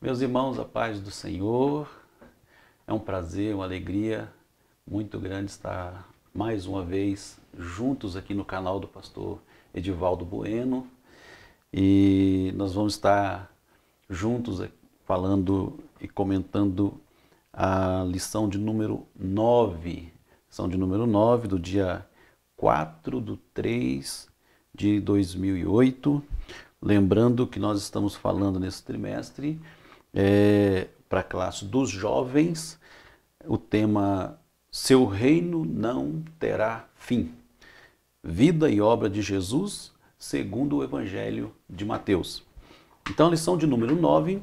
Meus irmãos, a paz do Senhor, é um prazer, uma alegria muito grande estar mais uma vez juntos aqui no canal do pastor Edivaldo Bueno e nós vamos estar juntos falando e comentando a lição de número 9, do dia 4/3/2008. Lembrando que nós estamos falando nesse trimestre para a classe dos jovens, o tema Seu Reino Não Terá Fim. Vida e obra de Jesus segundo o Evangelho de Mateus. Então, a lição de número 9,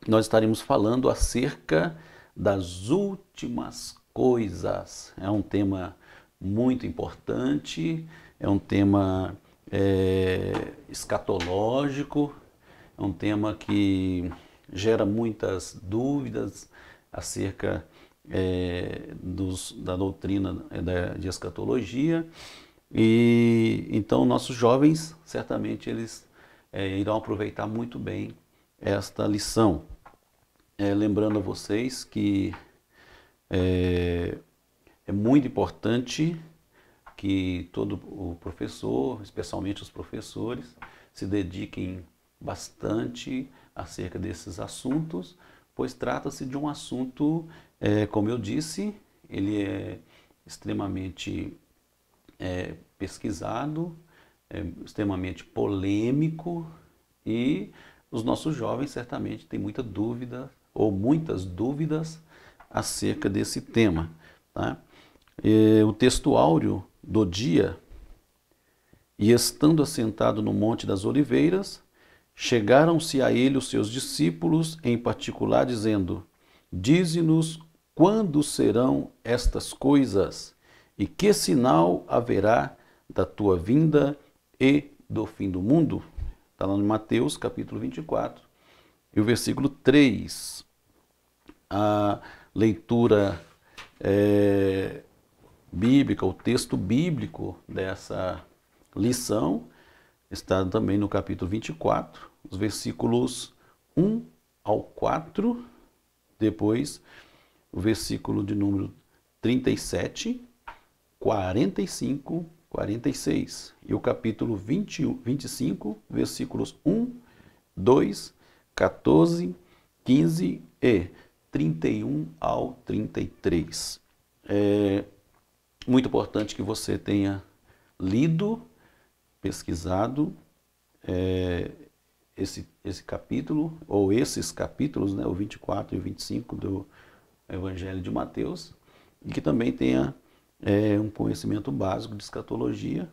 nós estaremos falando acerca das últimas coisas. É um tema muito importante, é um tema escatológico, é um tema que gera muitas dúvidas acerca da doutrina de escatologia. E então nossos jovens, certamente eles irão aproveitar muito bem esta lição. Lembrando a vocês que é muito importante que todo o professor, especialmente os professores, se dediquem bastante acerca desses assuntos, pois trata-se de um assunto, como eu disse, ele é extremamente pesquisado, extremamente polêmico, e os nossos jovens certamente têm muita dúvida ou muitas dúvidas acerca desse tema, tá? O texto áureo do dia: e estando assentado no Monte das Oliveiras, chegaram-se a ele os seus discípulos, em particular, dizendo: dize-nos quando serão estas coisas, e que sinal haverá da tua vinda e do fim do mundo? Está lá em Mateus, capítulo 24, e o versículo 3. A leitura bíblica, o texto bíblico dessa lição está também no capítulo 24, os versículos 1 ao 4, depois o versículo de número 37, 45, 46, e o capítulo 25, versículos 1, 2, 14, 15 e 31 ao 33. É muito importante que você tenha lido, pesquisado esse capítulo, ou esses capítulos, né, o 24 e o 25 do Evangelho de Mateus, e que também tenha um conhecimento básico de escatologia.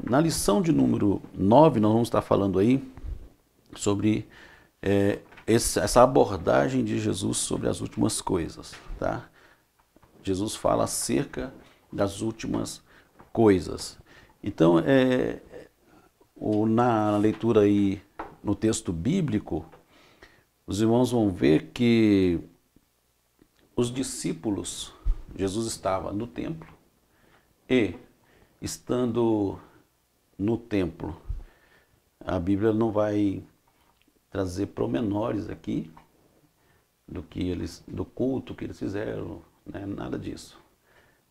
Na lição de número 9, nós vamos estar falando aí sobre essa abordagem de Jesus sobre as últimas coisas, tá? Jesus fala acerca das últimas coisas. Então, na leitura aí, no texto bíblico, os irmãos vão ver que os discípulos, Jesus estava no templo, e estando no templo, a Bíblia não vai trazer pormenores aqui do culto que eles fizeram, né? Nada disso.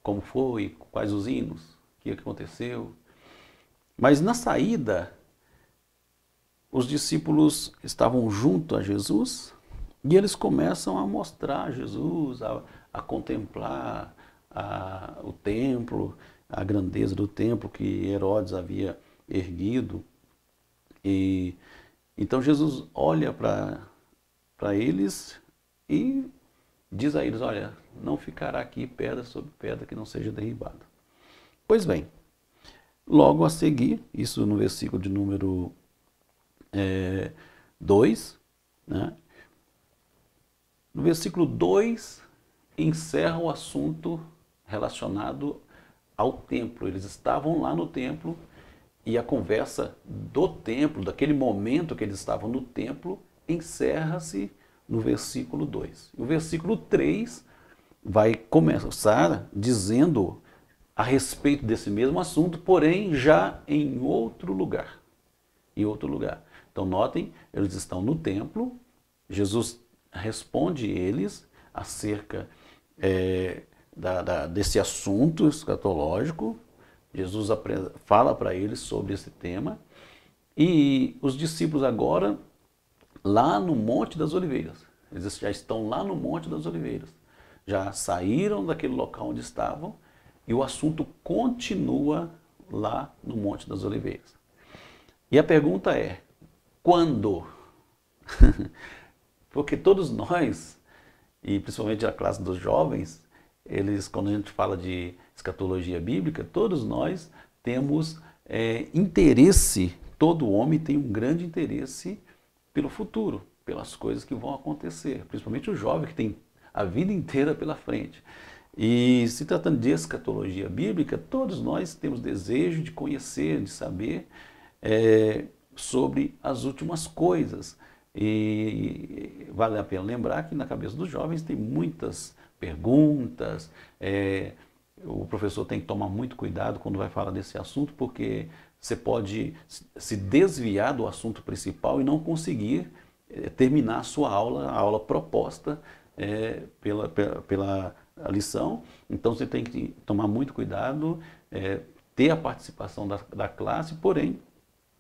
Como foi, quais os hinos, o que aconteceu. Mas na saída, os discípulos estavam junto a Jesus e eles começam a mostrar Jesus, a contemplar o templo, a grandeza do templo que Herodes havia erguido. E então Jesus olha para eles e diz a eles: olha, não ficará aqui pedra sobre pedra que não seja derribada. Pois bem, logo a seguir, isso no versículo de número 2, né? No versículo 2, encerra o assunto relacionado ao templo. Eles estavam lá no templo e a conversa do templo, daquele momento que eles estavam no templo, encerra-se no versículo 2. O versículo 3 vai começar dizendo a respeito desse mesmo assunto, porém já em outro lugar. Então notem, eles estão no templo, Jesus responde eles acerca desse assunto escatológico, Jesus fala para eles sobre esse tema, e os discípulos agora, lá no Monte das Oliveiras, eles já estão lá no Monte das Oliveiras, já saíram daquele local onde estavam, e o assunto continua lá no Monte das Oliveiras. E a pergunta é, quando? Porque todos nós, e principalmente a classe dos jovens, quando a gente fala de escatologia bíblica, todos nós temos interesse, todo homem tem um grande interesse pelo futuro, pelas coisas que vão acontecer, principalmente o jovem que tem a vida inteira pela frente. E se tratando de escatologia bíblica, todos nós temos desejo de conhecer, de saber sobre as últimas coisas. E vale a pena lembrar que na cabeça dos jovens tem muitas perguntas, o professor tem que tomar muito cuidado quando vai falar desse assunto, porque você pode se desviar do assunto principal e não conseguir terminar a sua aula, a aula proposta pela lição. Então você tem que tomar muito cuidado, ter a participação da classe, porém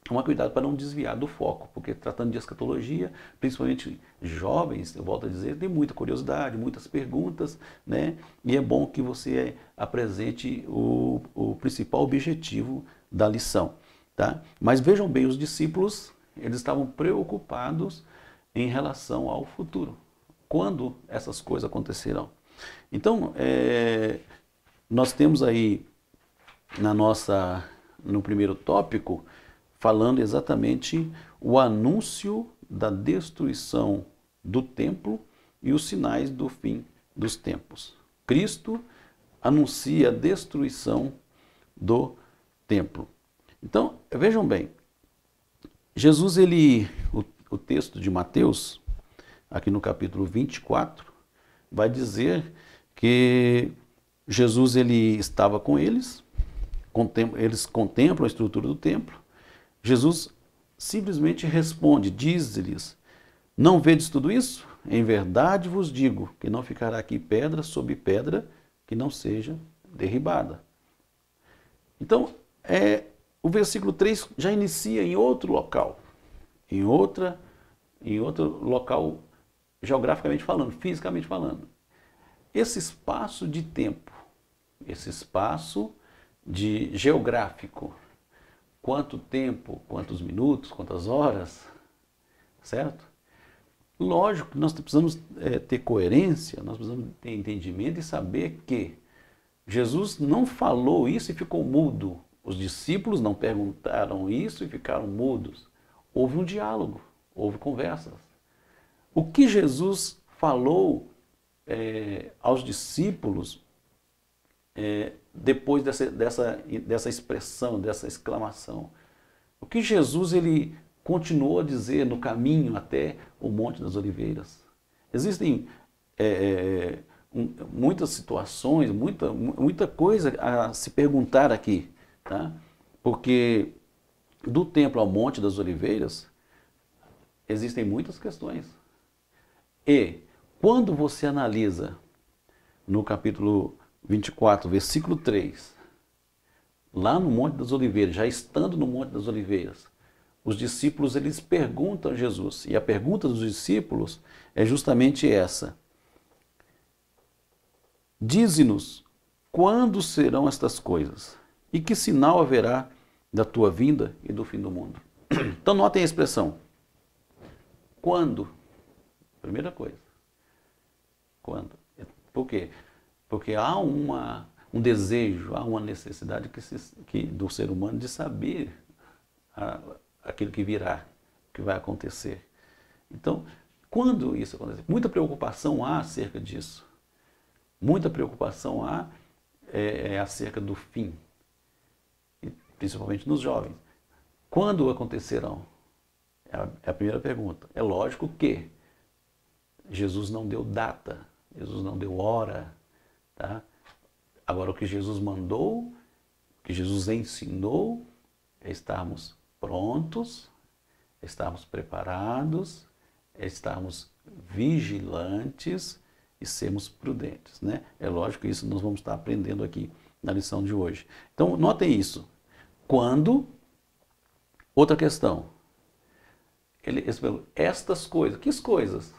tomar cuidado para não desviar do foco, porque tratando de escatologia, principalmente jovens, eu volto a dizer, tem muita curiosidade, muitas perguntas, né? E é bom que você apresente o principal objetivo da lição, tá? Mas vejam bem, os discípulos, eles estavam preocupados em relação ao futuro. Quando essas coisas acontecerão? Então, nós temos aí no primeiro tópico, falando exatamente o anúncio da destruição do templo e os sinais do fim dos tempos. Cristo anuncia a destruição do templo. Então, vejam bem, Jesus, o texto de Mateus, aqui no capítulo 24, vai dizer que Jesus ele estava com eles contemplam a estrutura do templo. Jesus simplesmente responde, diz-lhes, não vedes tudo isso? Em verdade vos digo que não ficará aqui pedra sobre pedra que não seja derribada. Então, o versículo 3 já inicia em outro local, em outro local geograficamente falando, fisicamente falando. Esse espaço de tempo, esse espaço geográfico, quanto tempo, quantos minutos, quantas horas, certo? Lógico que nós precisamos ter coerência, nós precisamos ter entendimento e saber que Jesus não falou isso e ficou mudo. Os discípulos não perguntaram isso e ficaram mudos. Houve um diálogo, houve conversas. O que Jesus falou aos discípulos depois dessa expressão, dessa exclamação? O que Jesus ele continuou a dizer no caminho até o Monte das Oliveiras? Existem muitas situações, muita coisa a se perguntar aqui, tá? Porque do templo ao Monte das Oliveiras existem muitas questões. E quando você analisa no capítulo 24, versículo 3, lá no Monte das Oliveiras, já estando no Monte das Oliveiras, os discípulos eles perguntam a Jesus, e a pergunta dos discípulos é justamente essa: dize-nos quando serão estas coisas, e que sinal haverá da tua vinda e do fim do mundo? Então notem a expressão, quando, primeira coisa, quando? Por quê? Porque há um desejo, há uma necessidade do ser humano de saber aquilo que virá, que vai acontecer. Então, quando isso acontecer? Muita preocupação há acerca disso. Muita preocupação há acerca do fim, principalmente nos jovens. Quando acontecerão? É a primeira pergunta. É lógico que Jesus não deu data, Jesus não deu hora, tá? Agora, o que Jesus mandou, o que Jesus ensinou, é estarmos prontos é estarmos preparados, é estarmos vigilantes e sermos prudentes, né? É lógico que isso nós vamos estar aprendendo aqui na lição de hoje. Então, notem isso. Quando, outra questão, eles perguntam, estas coisas, que coisas?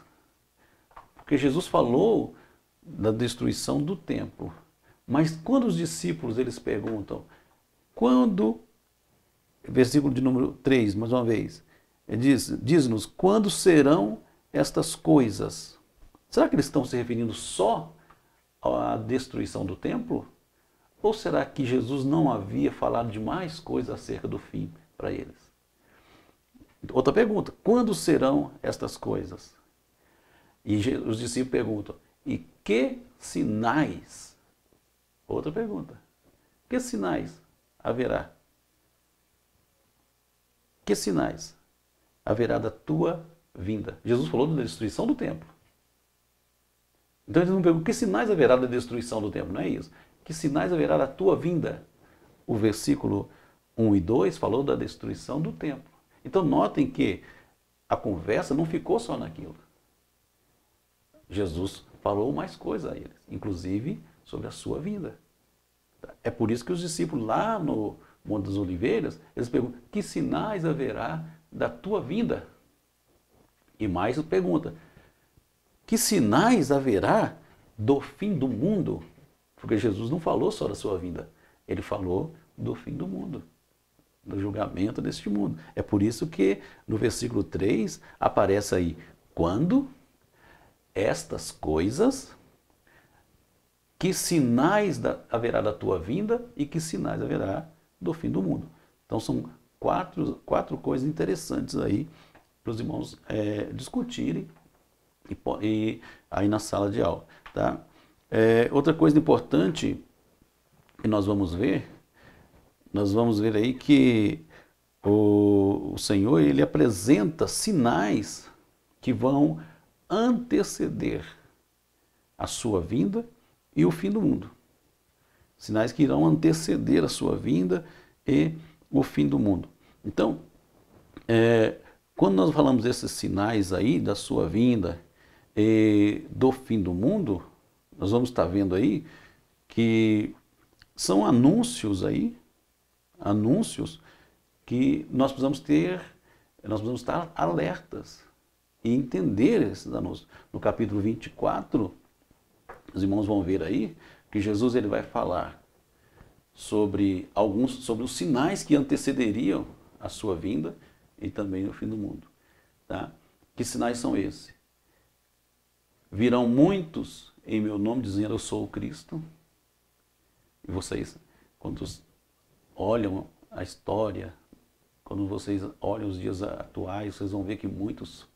Porque Jesus falou da destruição do templo, mas quando os discípulos eles perguntam, quando, versículo de número 3, mais uma vez, diz-nos, quando serão estas coisas? Será que eles estão se referindo só à destruição do templo? Ou será que Jesus não havia falado de mais coisas acerca do fim para eles? Outra pergunta, quando serão estas coisas? E os discípulos perguntam, e que sinais? Outra pergunta, que sinais haverá? Que sinais haverá da tua vinda? Jesus falou da destruição do templo. Então eles não perguntam, que sinais haverá da destruição do templo? Não é isso. Que sinais haverá da tua vinda? O versículo 1 e 2 falou da destruição do templo. Então notem que a conversa não ficou só naquilo. Jesus falou mais coisas a eles, inclusive sobre a sua vinda. É por isso que os discípulos lá no Monte das Oliveiras, eles perguntam, que sinais haverá da tua vinda? E mais pergunta, que sinais haverá do fim do mundo? Porque Jesus não falou só da sua vinda, ele falou do fim do mundo, do julgamento deste mundo. É por isso que no versículo 3 aparece aí, quando estas coisas, que sinais haverá da tua vinda e que sinais haverá do fim do mundo. Então são quatro coisas interessantes aí para os irmãos discutirem e aí na sala de aula. Tá? Outra coisa importante que nós vamos ver aí que o Senhor ele apresenta sinais que vão anteceder a sua vinda e o fim do mundo. Sinais que irão anteceder a sua vinda e o fim do mundo. Então, quando nós falamos desses sinais aí da sua vinda e do fim do mundo, nós vamos estar vendo aí que são anúncios aí, anúncios que nós precisamos estar alertas e entender esses anúncios. No capítulo 24, os irmãos vão ver aí que Jesus ele vai falar sobre os sinais que antecederiam a sua vinda e também o fim do mundo. Tá? Que sinais são esses? Virão muitos em meu nome dizendo eu sou o Cristo. E vocês, quando olham a história, quando vocês olham os dias atuais, vocês vão ver que muitos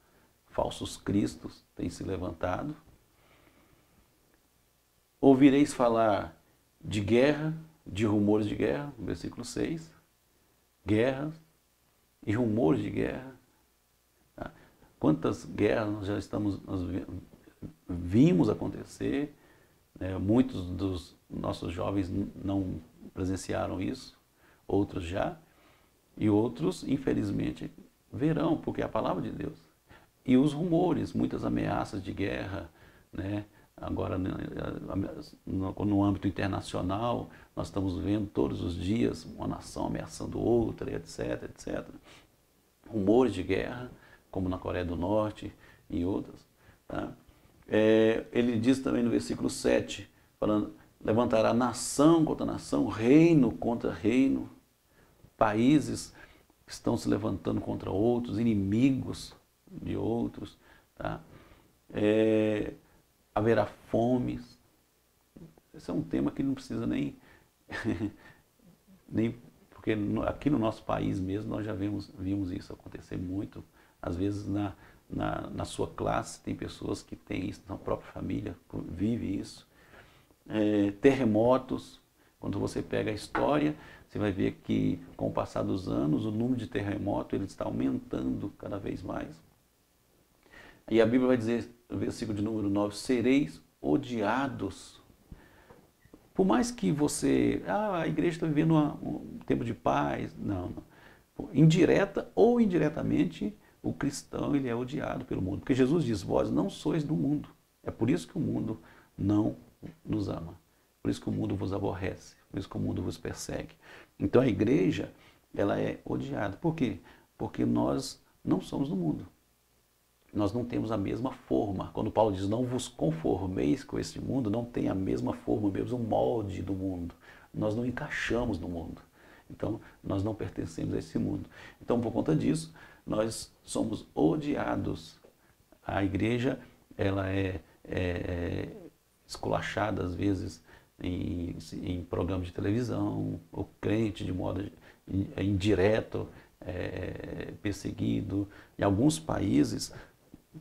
falsos cristos têm se levantado. Ouvireis falar de guerra, de rumores de guerra, no versículo 6. Guerras e rumores de guerra. Tá? Quantas guerras nós vimos acontecer, né? Muitos dos nossos jovens não presenciaram isso, outros já, e outros, infelizmente, verão, porque é a palavra de Deus. E os rumores, muitas ameaças de guerra, né? Agora, no âmbito internacional, nós estamos vendo todos os dias uma nação ameaçando outra, etc, etc. Rumores de guerra, como na Coreia do Norte e outras. Tá? Ele diz também no versículo 7, falando, levantará nação contra nação, reino contra reino, países estão se levantando contra outros, inimigos de outros. Tá? Haverá fomes. Esse é um tema que não precisa nem porque aqui no nosso país mesmo nós já vimos isso acontecer muito. Às vezes na sua classe tem pessoas que têm isso, na própria família vive isso. Terremotos, quando você pega a história, você vai ver que com o passar dos anos o número de terremotos ele está aumentando cada vez mais. E a Bíblia vai dizer, no versículo de número 9, sereis odiados. Por mais que você, a igreja está vivendo um tempo de paz, não. indireta ou indiretamente, o cristão ele é odiado pelo mundo. Porque Jesus diz, vós não sois do mundo. É por isso que o mundo não nos ama. Por isso que o mundo vos aborrece. Por isso que o mundo vos persegue. Então a igreja, ela é odiada. Por quê? Porque nós não somos do mundo. Nós não temos a mesma forma. Quando Paulo diz, não vos conformeis com este mundo, não tem a mesma forma, o mesmo molde do mundo. Nós não encaixamos no mundo. Então, nós não pertencemos a esse mundo. Então, por conta disso, nós somos odiados. A igreja, ela é esculachada, às vezes, em programas de televisão, o crente, de modo indireto, perseguido. Em alguns países,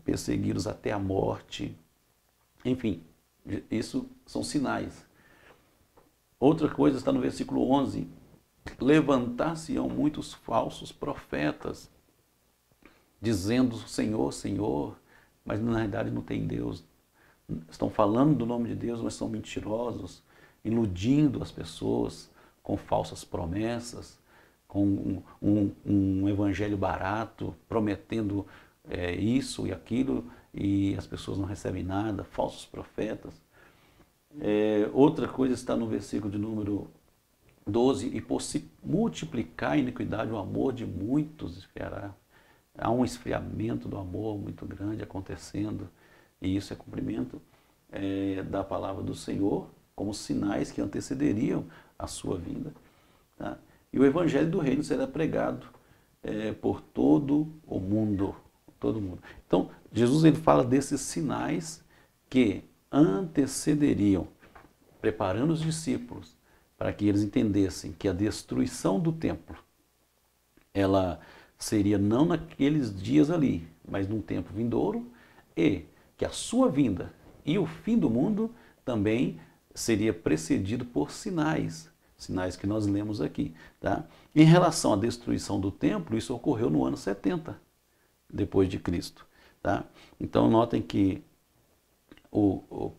perseguidos até a morte. Enfim, isso são sinais. Outra coisa está no versículo 11. Levantar-se-ão muitos falsos profetas, dizendo Senhor, Senhor, mas na realidade não tem Deus. Estão falando do nome de Deus, mas são mentirosos, iludindo as pessoas com falsas promessas, com um evangelho barato, prometendo isso e aquilo, e as pessoas não recebem nada, falsos profetas. Outra coisa está no versículo de número 12, e por se multiplicar a iniquidade, o amor de muitos esfriará. Há um esfriamento do amor muito grande acontecendo, e isso é cumprimento da palavra do Senhor, como sinais que antecederiam a sua vinda. Tá? E o evangelho do reino será pregado por todo o mundo. Todo mundo. Então, Jesus ele fala desses sinais que antecederiam, preparando os discípulos para que eles entendessem que a destruição do templo, ela seria não naqueles dias ali, mas num tempo vindouro, e que a sua vinda e o fim do mundo também seria precedido por sinais, sinais que nós lemos aqui. Tá? Em relação à destruição do templo, isso ocorreu no ano 70, depois de Cristo. Tá? Então notem que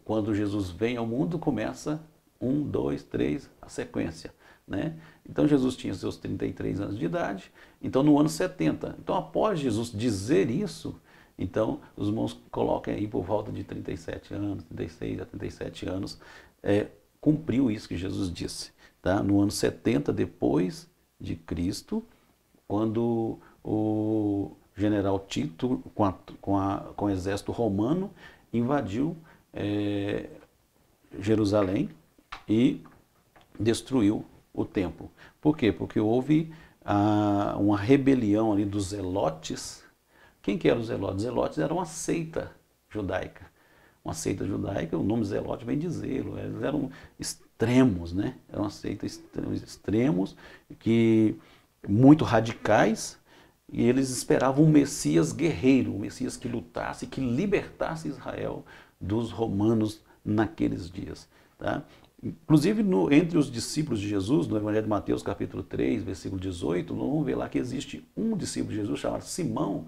quando Jesus vem ao mundo, começa 1, 2, 3, a sequência. Né? Então Jesus tinha seus 33 anos de idade, então no ano 70. Então após Jesus dizer isso, então os irmãos coloquem aí por volta de 37 anos, 36 a 37 anos, cumpriu isso que Jesus disse. Tá? No ano 70 depois de Cristo, quando o general Tito, com o exército romano, invadiu Jerusalém e destruiu o templo. Por quê? Porque houve uma rebelião ali dos zelotes. Quem que eram os zelotes? Os zelotes eram uma seita judaica. Uma seita judaica, o nome zelote vem dizê-lo, eles eram extremos, né? Eram uma seita extremos, muito radicais, e eles esperavam um Messias guerreiro, um Messias que lutasse, que libertasse Israel dos romanos naqueles dias. Tá? Inclusive, entre os discípulos de Jesus, no Evangelho de Mateus, capítulo 3, versículo 18, nós vamos ver lá que existe um discípulo de Jesus chamado Simão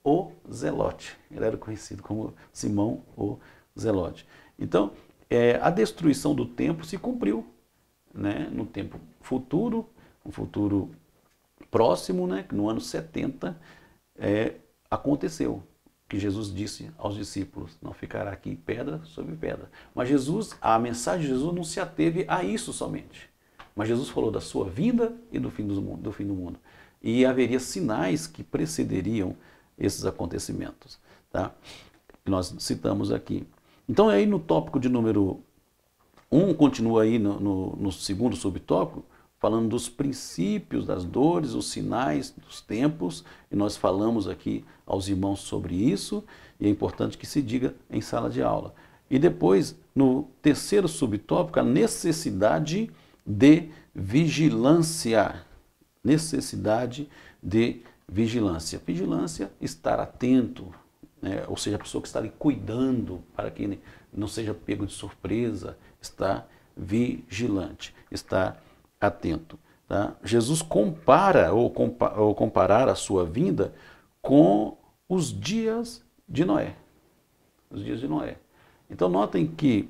o Zelote. Ele era conhecido como Simão o Zelote. Então, a destruição do templo se cumpriu, né, no tempo futuro, um futuro próximo, né, no ano 70, aconteceu que Jesus disse aos discípulos, não ficará aqui pedra sobre pedra. Mas a mensagem de Jesus não se ateve a isso somente. Mas Jesus falou da sua vinda e do fim do mundo. E haveria sinais que precederiam esses acontecimentos. Tá? Que nós citamos aqui. Então aí no tópico de número 1, continua aí no segundo subtópico, falando dos princípios das dores, os sinais dos tempos, e nós falamos aqui aos irmãos sobre isso, e é importante que se diga em sala de aula. E depois, no terceiro subtópico, a necessidade de vigilância. Necessidade de vigilância. Vigilância, estar atento, né? Ou seja, a pessoa que está ali cuidando para que não seja pego de surpresa, está vigilante, está atento. Tá? Jesus compara ou comparar a sua vinda com os dias de Noé. Os dias de Noé. Então notem que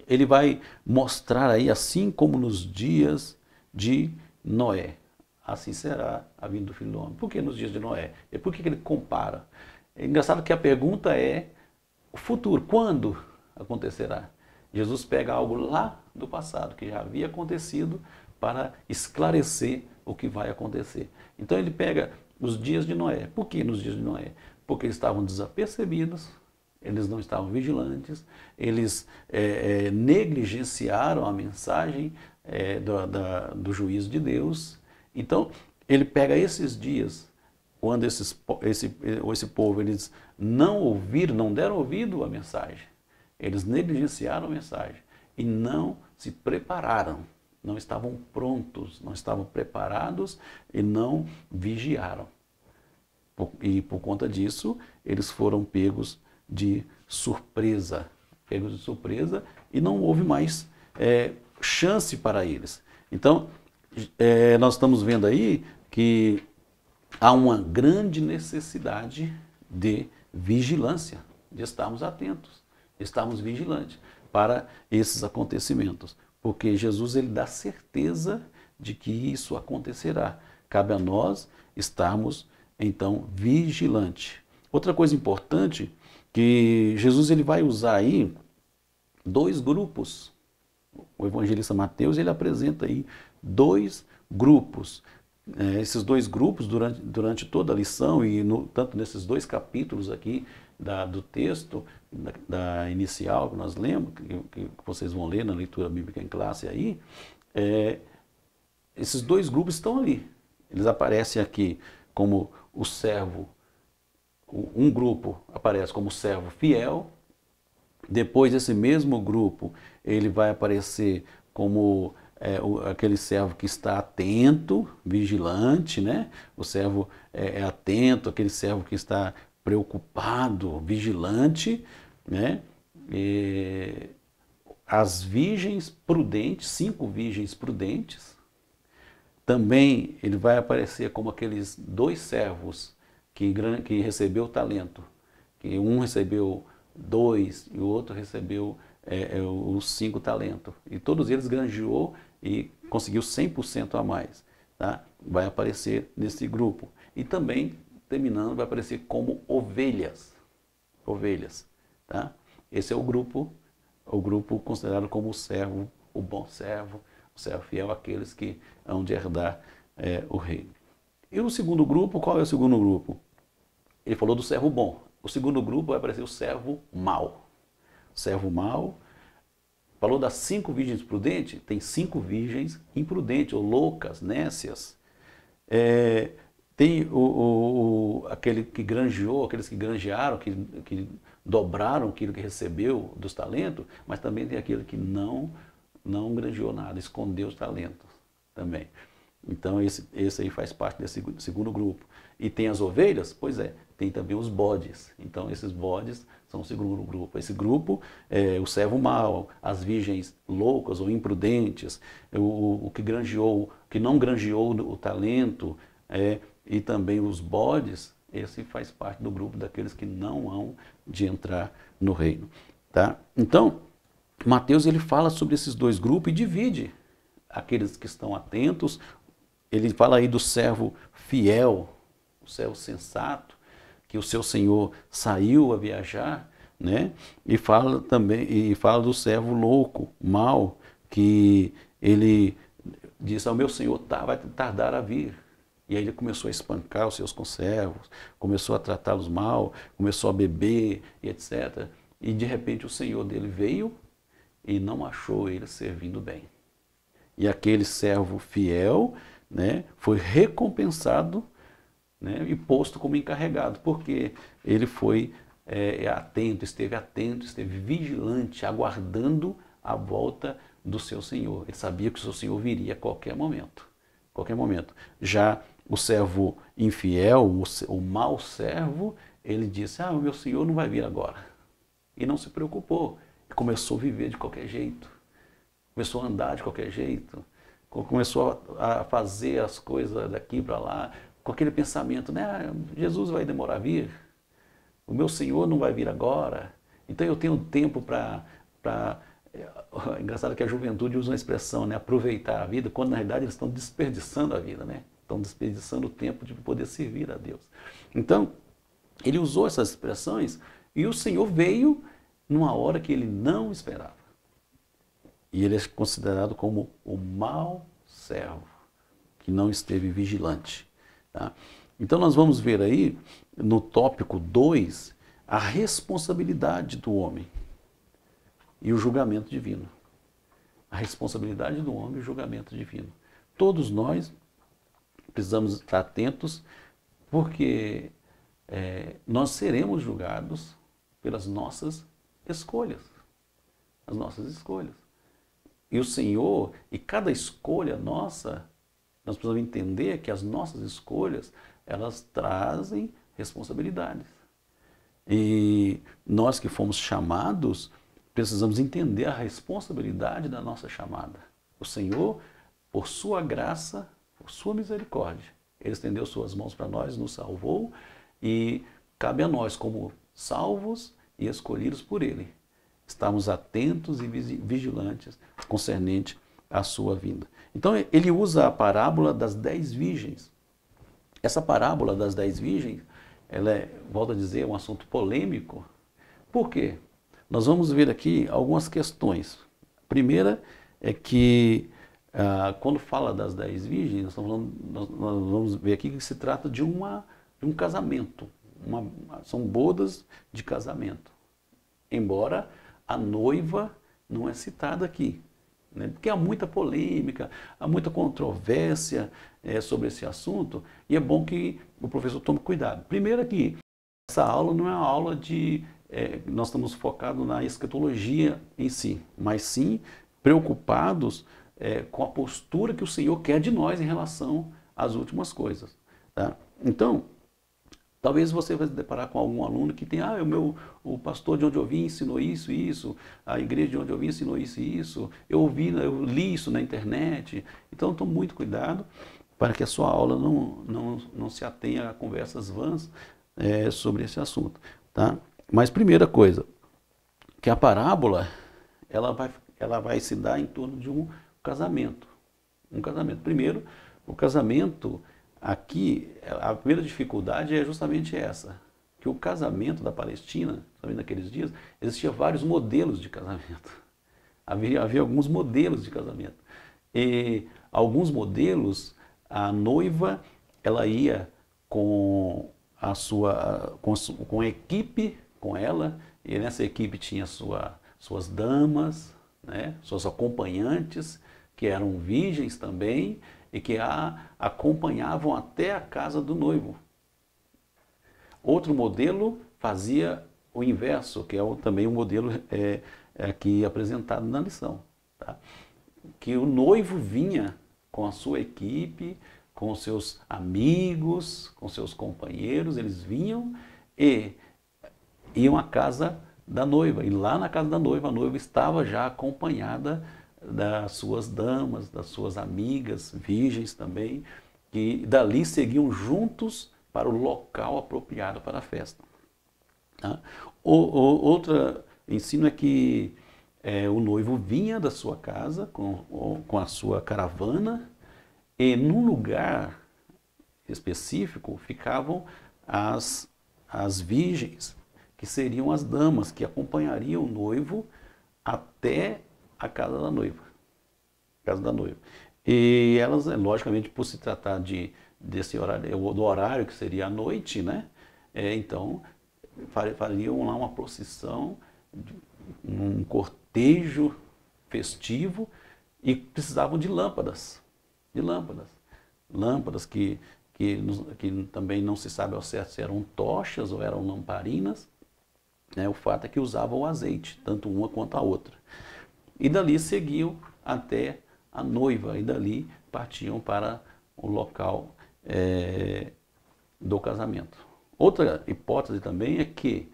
ele vai mostrar aí, assim como nos dias de Noé. assim será a vinda do Filho do Homem. Por que nos dias de Noé? E por que ele compara? É engraçado que a pergunta é o futuro, quando acontecerá? Jesus pega algo lá do passado, que já havia acontecido, para esclarecer o que vai acontecer. Então ele pega os dias de Noé. Por que nos dias de Noé? Porque eles estavam desapercebidos, eles não estavam vigilantes, eles negligenciaram a mensagem do juízo de Deus. Então, ele pega esses dias, quando esse povo eles não ouviram, não deram ouvido à mensagem, eles negligenciaram a mensagem e não se prepararam, não estavam prontos, não estavam preparados e não vigiaram. E por conta disso, eles foram pegos de surpresa, e não houve mais chance para eles. Então, nós estamos vendo aí que há uma grande necessidade de vigilância, de estarmos atentos, de estarmos vigilantes para esses acontecimentos, porque Jesus ele dá certeza de que isso acontecerá. Cabe a nós estarmos então vigilantes. Outra coisa importante que Jesus ele vai usar aí dois grupos. O evangelista Mateus ele apresenta aí dois grupos. Esses dois grupos, durante toda a lição, e tanto nesses dois capítulos aqui do texto, da inicial que nós lemos, que vocês vão ler na leitura bíblica em classe aí, esses dois grupos estão ali. Eles aparecem aqui como o servo, um grupo aparece como servo fiel, depois esse mesmo grupo ele vai aparecer como aquele servo que está atento, vigilante, né? O servo é atento, aquele servo que está preocupado, vigilante, né? As virgens prudentes, 5 virgens prudentes. Também ele vai aparecer como aqueles 2 servos que recebeu o talento, que um recebeu 2 e o outro recebeu os 5 talentos. E todos eles granjeou e conseguiu 100% a mais. Tá? Vai aparecer nesse grupo. E também, terminando, vai aparecer como ovelhas. Ovelhas. Tá? Esse é o grupo considerado como o servo, o bom servo, o servo fiel, aqueles que hão de herdar o reino. E o segundo grupo, qual é o segundo grupo? Ele falou do servo bom. O segundo grupo vai aparecer o servo mau. O servo mau, falou das 5 virgens prudentes, tem 5 virgens imprudentes, ou loucas, nécias. Tem aquele que granjeou, aqueles que granjearam, que dobraram aquilo que recebeu dos talentos, mas também tem aquele que não granjeou nada, escondeu os talentos também. Então esse aí faz parte desse segundo grupo. E tem as ovelhas? Pois é, tem também os bodes. Então esses bodes são o segundo grupo. Esse grupo é o servo mau, as virgens loucas ou imprudentes, o que não granjeou o talento, e também os bodes, esse faz parte do grupo daqueles que não hão de entrar no reino. Tá? Então, Mateus ele fala sobre esses 2 grupos e divide aqueles que estão atentos. Ele fala aí do servo fiel, o servo sensato, que o seu senhor saiu a viajar, né? E fala do servo louco, mau, que ele disse ao meu senhor vai tardar a vir. E aí ele começou a espancar os seus conservos, começou a tratá-los mal, começou a beber e etc. E de repente o senhor dele veio e não achou ele servindo bem. E aquele servo fiel, né, foi recompensado, né, e posto como encarregado, porque ele foi atento, esteve vigilante, aguardando a volta do seu senhor. Ele sabia que o seu senhor viria a qualquer momento. Qualquer momento. Já o servo infiel, o mau servo, ele disse, o meu senhor não vai vir agora. E não se preocupou. E começou a viver de qualquer jeito. Começou a andar de qualquer jeito. Começou a fazer as coisas daqui para lá, com aquele pensamento, né? Jesus vai demorar a vir. O meu senhor não vai vir agora. Então eu tenho tempo para... Engraçado que a juventude usa uma expressão, né? Aproveitar a vida, quando na realidade eles estão desperdiçando a vida, né? estão desperdiçando o tempo de poder servir a Deus. Então, ele usou essas expressões e o Senhor veio numa hora que ele não esperava. E ele é considerado como o mau servo, que não esteve vigilante. Tá? Então nós vamos ver aí, no tópico 2, a responsabilidade do homem e o julgamento divino. A responsabilidade do homem e o julgamento divino. Todos nós precisamos estar atentos, porque nós seremos julgados pelas nossas escolhas. As nossas escolhas. E o Senhor, e cada escolha nossa, nós precisamos entender que as nossas escolhas, elas trazem responsabilidades. E nós que fomos chamados, precisamos entender a responsabilidade da nossa chamada. O Senhor, por sua graça, por sua misericórdia, Ele estendeu suas mãos para nós, nos salvou, e cabe a nós, como salvos e escolhidos por Ele, estarmos atentos e vigilantes concernente à sua vinda. Então ele usa a parábola das 10 virgens. Essa parábola das 10 virgens, ela volto a dizer, um assunto polêmico. Por quê? Nós vamos ver aqui algumas questões. A primeira é que, quando fala das 10 virgens, nós vamos ver aqui que se trata de um casamento. São bodas de casamento. Embora a noiva não é citada aqui, né? Porque há muita polêmica, há muita controvérsia sobre esse assunto, e é bom que o professor tome cuidado. Primeiro que essa aula não é uma aula de... nós estamos focados na escatologia em si, mas sim preocupados com a postura que o Senhor quer de nós em relação às últimas coisas. Tá? Então, talvez você vai se deparar com algum aluno que tem, o pastor de onde eu vim ensinou isso e isso, a igreja de onde eu vim ensinou isso e isso, eu li isso na internet. Então, tome muito cuidado para que a sua aula não se atenha a conversas vãs sobre esse assunto. Tá? Mas, primeira coisa, que a parábola, ela vai se dar em torno de um casamento. Um casamento. Primeiro, o casamento... Aqui, a primeira dificuldade é justamente essa, que o casamento da Palestina, também naqueles dias, existia vários modelos de casamento. Havia alguns modelos de casamento. E alguns modelos, a noiva, ela ia com a equipe com ela, e nessa equipe tinha suas damas, né, suas acompanhantes, que eram virgens também, e que a acompanhavam até a casa do noivo. Outro modelo fazia o inverso, que é também um modelo aqui apresentado na lição. Tá? Que o noivo vinha com a sua equipe, com seus amigos, com seus companheiros, eles vinham e iam à casa da noiva. E lá na casa da noiva, a noiva estava já acompanhada das suas damas, das suas amigas, virgens também, que dali seguiam juntos para o local apropriado para a festa. Tá? Outro ensino é que o noivo vinha da sua casa com a sua caravana, e num lugar específico ficavam as virgens, que seriam as damas que acompanhariam o noivo até a casa da noiva. E elas, logicamente, por se tratar desse horário, do horário que seria a noite, né? Então, fariam lá uma procissão, um cortejo festivo, e precisavam de lâmpadas. Lâmpadas que também não se sabe ao certo se eram tochas ou eram lamparinas. Né? O fato é que usavam o azeite, tanto uma quanto a outra. E dali seguiam até a noiva, e dali partiam para o local do casamento. Outra hipótese também é que,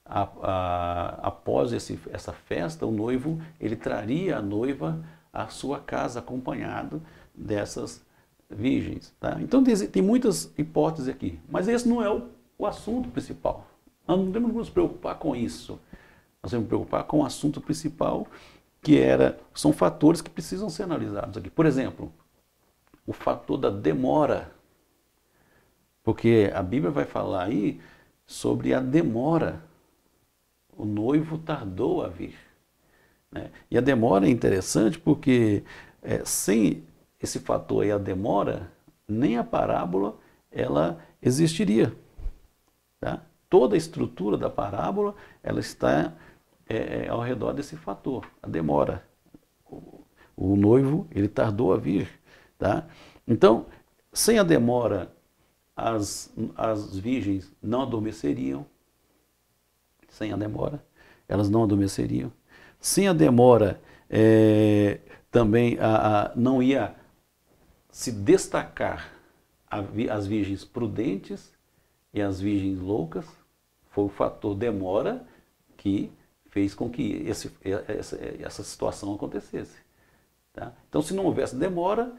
após essa festa, o noivo ele traria a noiva à sua casa, acompanhado dessas virgens. Tá? Então tem muitas hipóteses aqui, mas esse não é o assunto principal. Nós não temos que nos preocupar com isso. Nós temos que nos preocupar com o assunto principal, que são fatores que precisam ser analisados aqui. Por exemplo, o fator da demora Porque a Bíblia vai falar aí sobre a demora. O noivo tardou a vir, né? E a demora é interessante porque sem esse fator aí, a demora, nem a parábola ela existiria, tá? Toda a estrutura da parábola ela está ao redor desse fator, a demora. O noivo ele tardou a vir, tá? Então, sem a demora, as virgens não adormeceriam. Sem a demora, elas não adormeceriam. Sem a demora, também não ia se destacar as virgens prudentes e as virgens loucas. Foi o fator demora que fez com que essa situação acontecesse. Tá? Então, se não houvesse demora,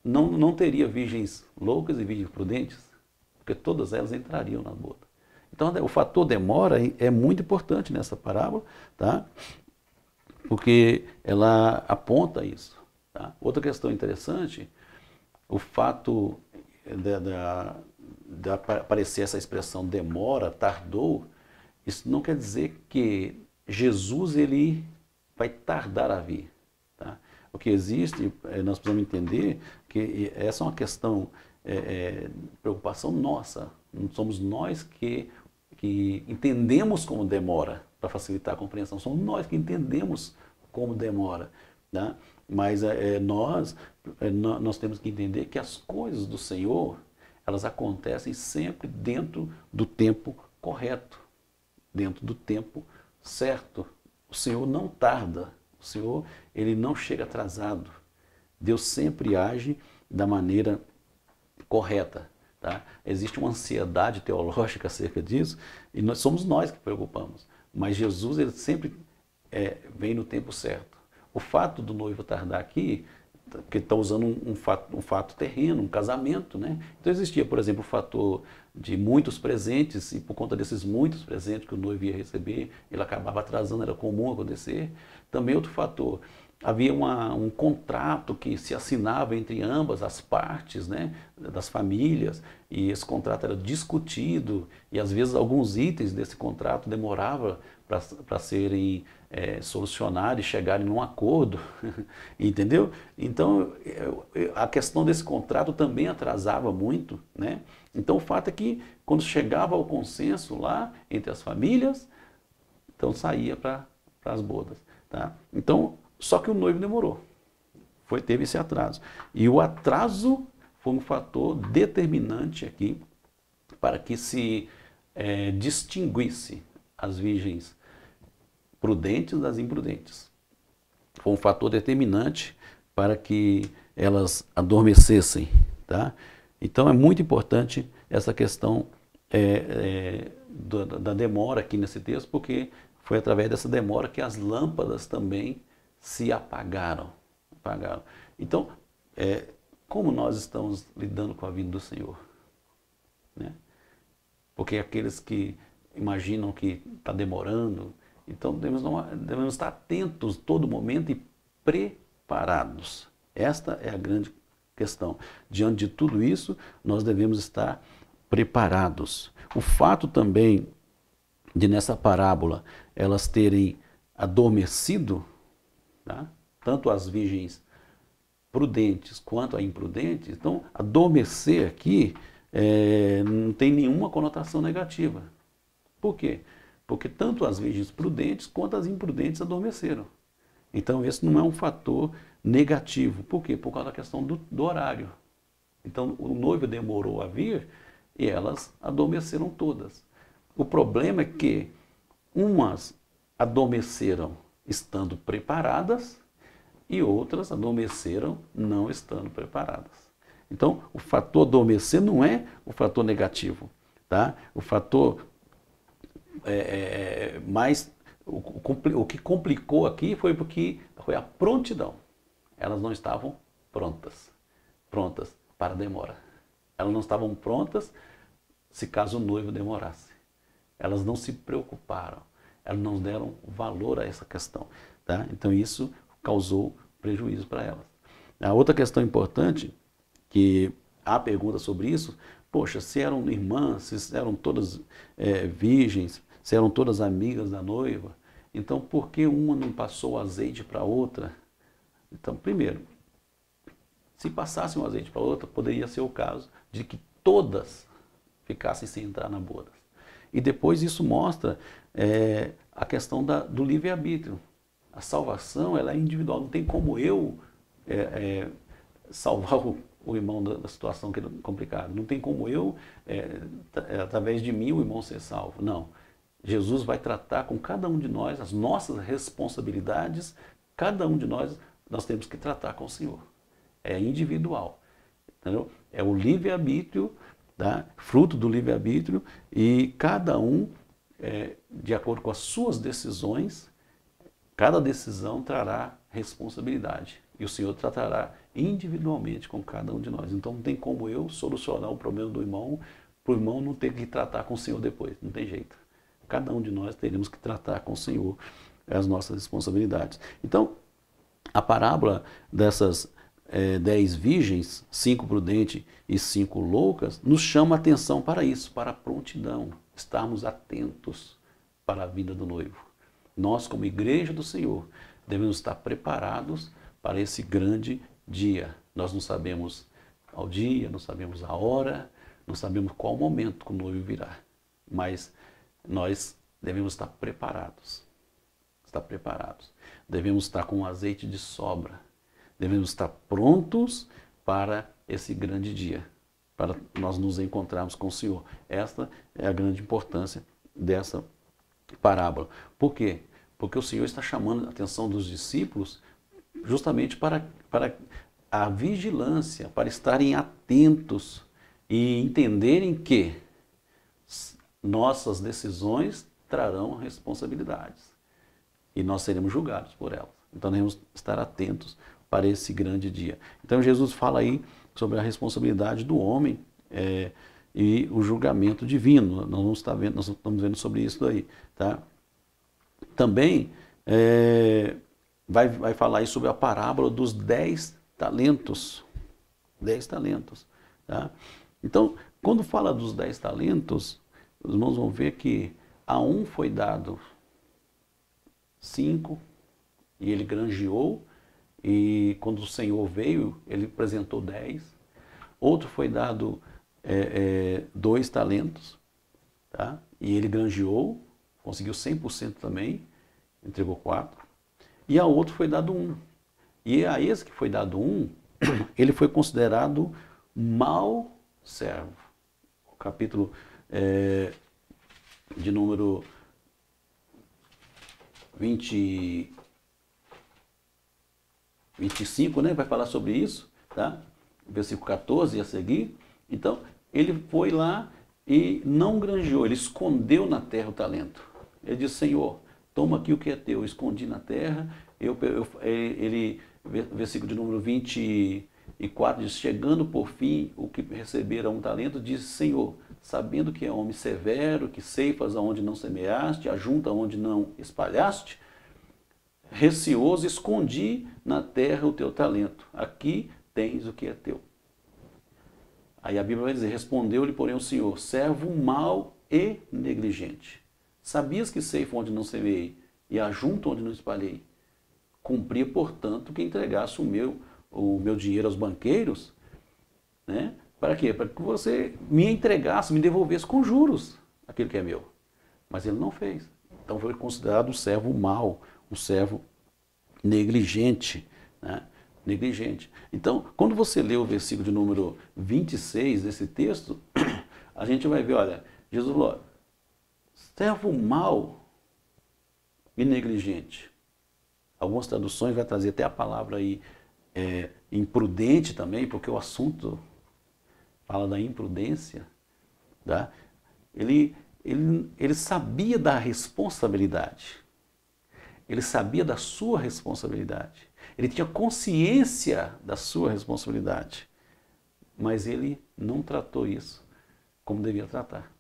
não teria virgens loucas e virgens prudentes, porque todas elas entrariam na boda. Então, o fator demora é muito importante nessa parábola, tá? Porque ela aponta isso. Tá? Outra questão interessante, o fato de aparecer essa expressão demora, tardou, isso não quer dizer que Jesus ele vai tardar a vir. Tá? O que existe, nós precisamos entender que essa é uma questão, preocupação nossa. Não somos nós que entendemos como demora, para facilitar a compreensão. Somos nós que entendemos como demora. Tá? Mas nós temos que entender que as coisas do Senhor, elas acontecem sempre dentro do tempo correto, dentro do tempo certo. O Senhor não tarda, o Senhor ele não chega atrasado. Deus sempre age da maneira correta. Tá? Existe uma ansiedade teológica acerca disso, e somos nós que preocupamos. Mas Jesus ele sempre vem no tempo certo. O fato do noivo tardar aqui, porque está usando um fato terreno, um casamento, né? Então existia, por exemplo, o fator de muitos presentes, e por conta desses muitos presentes que o noivo ia receber, ele acabava atrasando, era comum acontecer. Também outro fator, havia um contrato que se assinava entre ambas as partes, né, das famílias, e esse contrato era discutido, e às vezes alguns itens desse contrato demoravam para serem solucionados e chegarem num acordo, entendeu? Então, a questão desse contrato também atrasava muito, né? Então, o fato é que, quando chegava ao consenso lá entre as famílias, então saía para as bodas, tá? Então, só que o noivo demorou, teve esse atraso. E o atraso foi um fator determinante aqui para que se distinguisse as virgens prudentes das imprudentes. Foi um fator determinante para que elas adormecessem. Tá? Então é muito importante essa questão da demora aqui nesse texto, porque foi através dessa demora que as lâmpadas também se apagaram. Então, como nós estamos lidando com a vinda do Senhor? Né? Porque aqueles que imaginam que está demorando, então devemos estar atentos todo momento e preparados. Esta é a grande questão. Diante de tudo isso, nós devemos estar preparados. O fato também de nessa parábola elas terem adormecido, tá? Tanto as virgens prudentes quanto a imprudentes, então adormecer aqui não tem nenhuma conotação negativa. Por quê? Porque tanto as virgens prudentes quanto as imprudentes adormeceram. Então esse não é um fator negativo. Por quê? Por causa da questão do horário. Então o noivo demorou a vir e elas adormeceram todas. O problema é que umas adormeceram estando preparadas e outras adormeceram não estando preparadas. Então, o fator adormecer não é o fator negativo. Tá? O fator o que complicou aqui foi a prontidão. Elas não estavam prontas para a demora. Elas não estavam prontas se caso o noivo demorasse. Elas não se preocuparam. Elas não deram valor a essa questão. Tá? Então isso causou prejuízo para elas. A outra questão importante que há pergunta sobre isso. Poxa, se eram irmãs, se eram todas virgens, se eram todas amigas da noiva, então por que uma não passou o azeite para a outra? Então, primeiro, se passasse um azeite para a outra, poderia ser o caso de que todas ficassem sem entrar na boda. E depois isso mostra a questão do livre-arbítrio. A salvação ela é individual, não tem como eu salvar o irmão da situação que é complicada. Não tem como eu, através de mim, o irmão ser salvo. Não. Jesus vai tratar com cada um de nós as nossas responsabilidades, cada um de nós temos que tratar com o Senhor. É individual. Entendeu? É o livre-arbítrio, tá? Fruto do livre-arbítrio, e cada um, de acordo com as suas decisões, cada decisão trará responsabilidade. E o Senhor tratará individualmente com cada um de nós. Então não tem como eu solucionar o problema do irmão, para o irmão não ter que tratar com o Senhor depois. Não tem jeito. Cada um de nós teremos que tratar com o Senhor as nossas responsabilidades. Então, a parábola dessas 10 virgens, 5 prudentes e 5 loucas, nos chama a atenção para isso, para a prontidão, estarmos atentos para a vinda do noivo. Nós, como igreja do Senhor, devemos estar preparados para esse grande dia. Nós não sabemos ao dia, não sabemos a hora, não sabemos qual momento que o noivo virá, mas nós devemos estar preparados. Devemos estar com azeite de sobra. Devemos estar prontos para esse grande dia, para nós nos encontrarmos com o Senhor. Esta é a grande importância dessa parábola. Por quê? Porque o Senhor está chamando a atenção dos discípulos justamente para a vigilância, para estarem atentos e entenderem que nossas decisões trarão responsabilidades e nós seremos julgados por elas. Então devemos estar atentos para esse grande dia. Então Jesus fala aí sobre a responsabilidade do homem e o julgamento divino. Nós estamos vendo sobre isso daí. Tá? Também vai falar aí sobre a parábola dos 10 talentos. 10 talentos. Tá? Então, quando fala dos 10 talentos, os irmãos vão ver que a um foi dado 5, e ele granjeou, e quando o Senhor veio, ele apresentou 10. Outro foi dado 2 talentos, tá? E ele granjeou, conseguiu 100% também, entregou 4. E a outro foi dado 1. E a esse que foi dado 1, ele foi considerado mau servo. O capítulo de número 25, né, vai falar sobre isso, tá? Versículo 14 e a seguir. Então, ele foi lá e não granjeou, ele escondeu na terra o talento. Ele disse: Senhor, toma aqui o que é teu. Eu escondi na terra. Versículo de número 24 diz: chegando por fim o que recebera um talento, disse: Senhor, sabendo que é homem severo, que ceifas aonde não semeaste, ajunta onde não espalhaste, receoso, escondi na terra o teu talento. Aqui tens o que é teu. Aí a Bíblia vai dizer: respondeu-lhe, porém, o Senhor: servo mau e negligente. Sabias que ceifo onde não semeei e ajunto onde não espalhei? Cumpria, portanto, que entregasse o meu dinheiro aos banqueiros, né? Para quê? Para que você me entregasse, me devolvesse com juros aquilo que é meu. Mas ele não fez. Então foi considerado um servo mau, um servo negligente, né? Negligente. Então, quando você lê o versículo de número 26 desse texto, a gente vai ver, olha, Jesus falou: servo mau e negligente. Algumas traduções vai trazer até a palavra aí imprudente também, porque o assunto fala da imprudência. Tá? Ele sabia da responsabilidade. Ele sabia da sua responsabilidade. Ele tinha consciência da sua responsabilidade. Mas ele não tratou isso como devia tratar.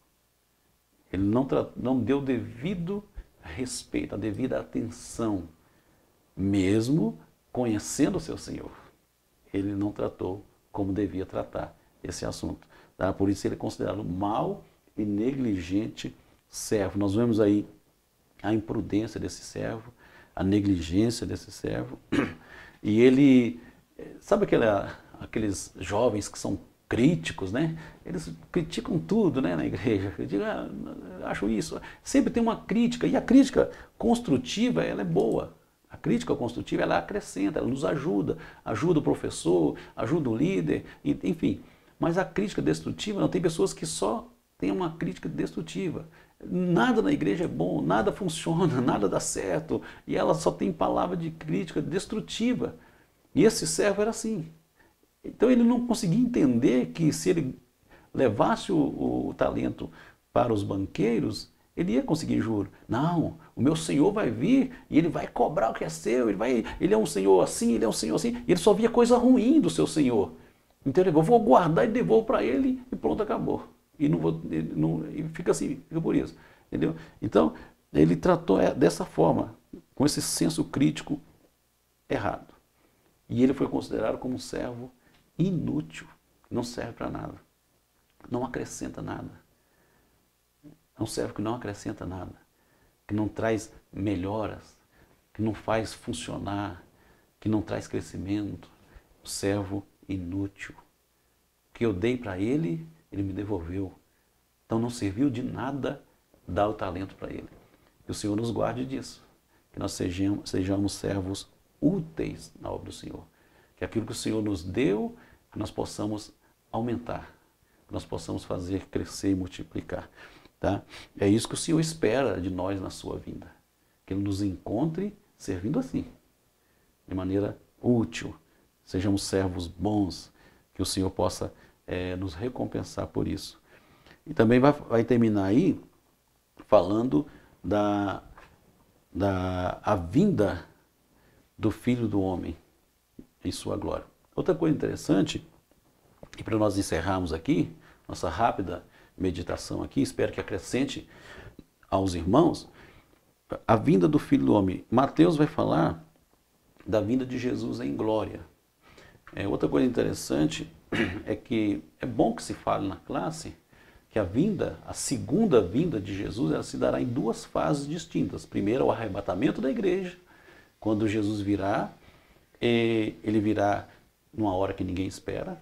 Ele não deu devido respeito, a devida atenção, mesmo conhecendo o seu Senhor. Ele não tratou como devia tratar. esse assunto. Tá? Por isso ele é considerado mau e negligente servo. Nós vemos aí a imprudência desse servo, a negligência desse servo. E ele, sabe aqueles jovens que são críticos, né? Eles criticam tudo, né, na igreja. Criticam, acho isso. Sempre tem uma crítica, e a crítica construtiva, ela é boa. A crítica construtiva, ela acrescenta, ela nos ajuda. Ajuda o professor, ajuda o líder, enfim. Mas a crítica destrutiva, não, tem pessoas que só têm uma crítica destrutiva. Nada na igreja é bom, nada funciona, nada dá certo. E ela só tem palavra de crítica destrutiva. E esse servo era assim. Então ele não conseguia entender que se ele levasse o talento para os banqueiros, ele ia conseguir juro. Não, o meu senhor vai vir e ele vai cobrar o que é seu, ele é um senhor assim, ele é um senhor assim. E ele só via coisa ruim do seu senhor. Então ele, eu vou guardar e devolvo para ele e pronto, acabou. E e fica assim, fica por isso. Entendeu? Então ele tratou dessa forma, com esse senso crítico errado. E ele foi considerado como um servo inútil, não serve para nada, não acrescenta nada. É um servo que não acrescenta nada, que não traz melhoras, que não faz funcionar, que não traz crescimento. Um servo inútil. O que eu dei para ele, ele me devolveu. Então não serviu de nada dar o talento para ele. Que o Senhor nos guarde disso, que nós sejamos servos úteis na obra do Senhor. Que aquilo que o Senhor nos deu, que nós possamos aumentar, que nós possamos fazer crescer e multiplicar. Tá? É isso que o Senhor espera de nós na sua vinda. Que Ele nos encontre servindo assim, de maneira útil. Sejamos servos bons, que o Senhor possa nos recompensar por isso. E também vai terminar aí falando a vinda do Filho do Homem em sua glória. Outra coisa interessante, e para nós encerrarmos aqui, nossa rápida meditação aqui, espero que acrescente aos irmãos, a vinda do Filho do Homem. Mateus vai falar da vinda de Jesus em glória. Outra coisa interessante é que é bom que se fale na classe que a segunda vinda de Jesus, ela se dará em duas fases distintas. Primeiro, o arrebatamento da igreja, quando Jesus virá, ele virá numa hora que ninguém espera.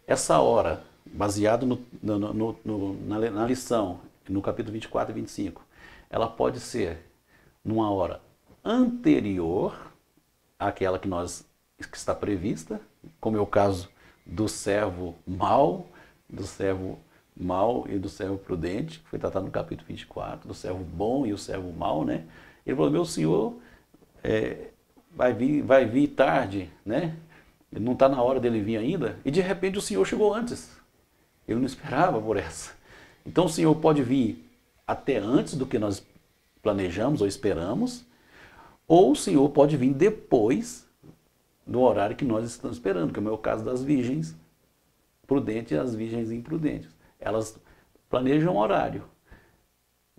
Essa hora, baseado na lição, no capítulo 24 e 25, ela pode ser numa hora anterior àquela que está prevista, como é o caso do servo mau e do servo prudente, que foi tratado no capítulo 24, do servo bom e o servo mau, né? Ele falou, meu senhor vai vir tarde, né? Ele não está na hora dele vir ainda, e de repente o Senhor chegou antes. Ele não esperava por essa. Então o Senhor pode vir até antes do que nós planejamos ou esperamos, ou o Senhor pode vir depois do horário que nós estamos esperando, que é o meu caso das virgens prudentes e as virgens imprudentes. Elas planejam um horário,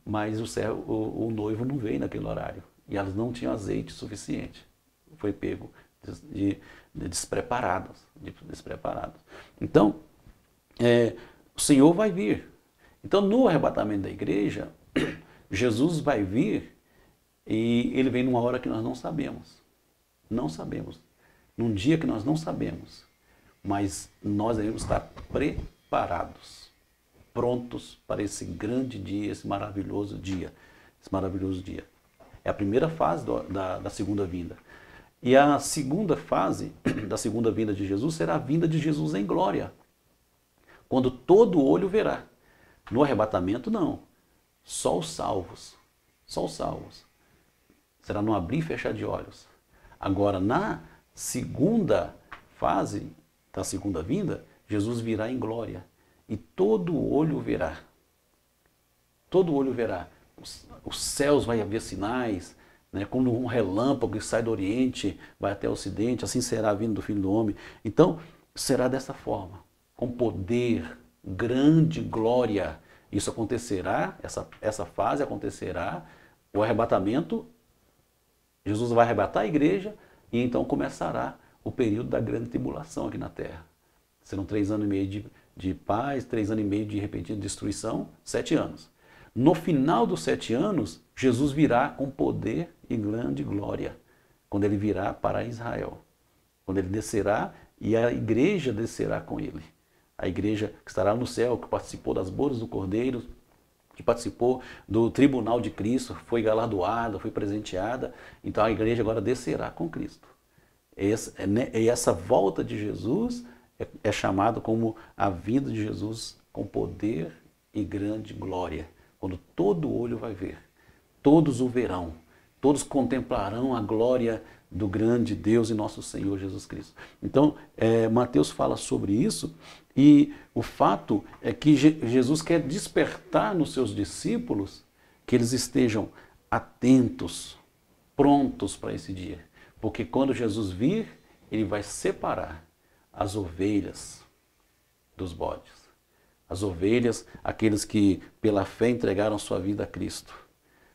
mas o noivo não veio naquele horário, e elas não tinham azeite suficiente. Foi pego despreparados. Então, o Senhor vai vir. Então, no arrebatamento da igreja, Jesus vai vir e ele vem numa hora que nós não sabemos. Não sabemos. Num dia que nós não sabemos. Mas nós devemos estar preparados, prontos para esse grande dia, esse maravilhoso dia. É a primeira fase da segunda vinda. E a segunda fase da segunda vinda de Jesus será a vinda de Jesus em glória, quando todo olho verá. No arrebatamento, não. Só os salvos. Só os salvos. Será no abrir e fechar de olhos. Agora, na segunda fase da segunda vinda, Jesus virá em glória. E todo olho verá. Todo olho verá. Os céus vai haver sinais, né? Quando um relâmpago que sai do Oriente vai até o Ocidente, assim será a vinda do Filho do Homem. Então, será dessa forma, com poder, grande glória. Isso acontecerá, essa fase acontecerá, o arrebatamento, Jesus vai arrebatar a igreja e então começará o período da grande tribulação aqui na terra. Serão 3 anos e meio de paz, 3 anos e meio de repentina destruição, 7 anos. No final dos 7 anos, Jesus virá com poder e grande glória, quando ele virá para Israel. Quando ele descerá e a igreja descerá com ele. A igreja que estará no céu, que participou das bodas do Cordeiro, que participou do tribunal de Cristo, foi galardoada, foi presenteada. Então a igreja agora descerá com Cristo. E essa volta de Jesus é chamado como a vinda de Jesus com poder e grande glória. Quando todo olho vai ver, todos o verão, todos contemplarão a glória do grande Deus e nosso Senhor Jesus Cristo. Então, Mateus fala sobre isso, e o fato é que Jesus quer despertar nos seus discípulos que eles estejam atentos, prontos para esse dia. Porque quando Jesus vir, ele vai separar as ovelhas dos bodes. As ovelhas, aqueles que pela fé entregaram sua vida a Cristo.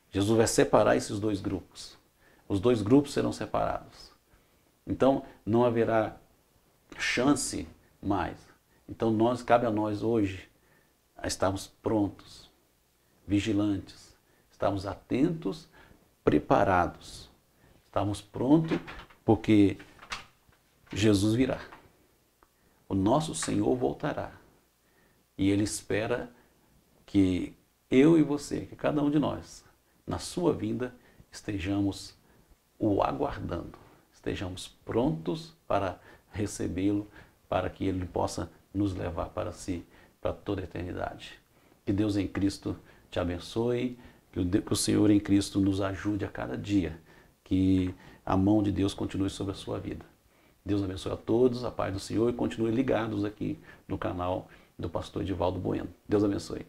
Jesus vai separar esses dois grupos. Os dois grupos serão separados. Então, não haverá chance mais. Então, cabe a nós hoje a estarmos prontos, vigilantes, estarmos atentos, preparados. Estamos prontos porque Jesus virá. O nosso Senhor voltará. E Ele espera que eu e você, que cada um de nós, na sua vinda, estejamos o aguardando, estejamos prontos para recebê-lo, para que ele possa nos levar para si, para toda a eternidade. Que Deus em Cristo te abençoe, que o Senhor em Cristo nos ajude a cada dia, que a mão de Deus continue sobre a sua vida. Deus abençoe a todos, a paz do Senhor, e continue ligados aqui no canal do pastor Edivaldo Bueno. Deus abençoe.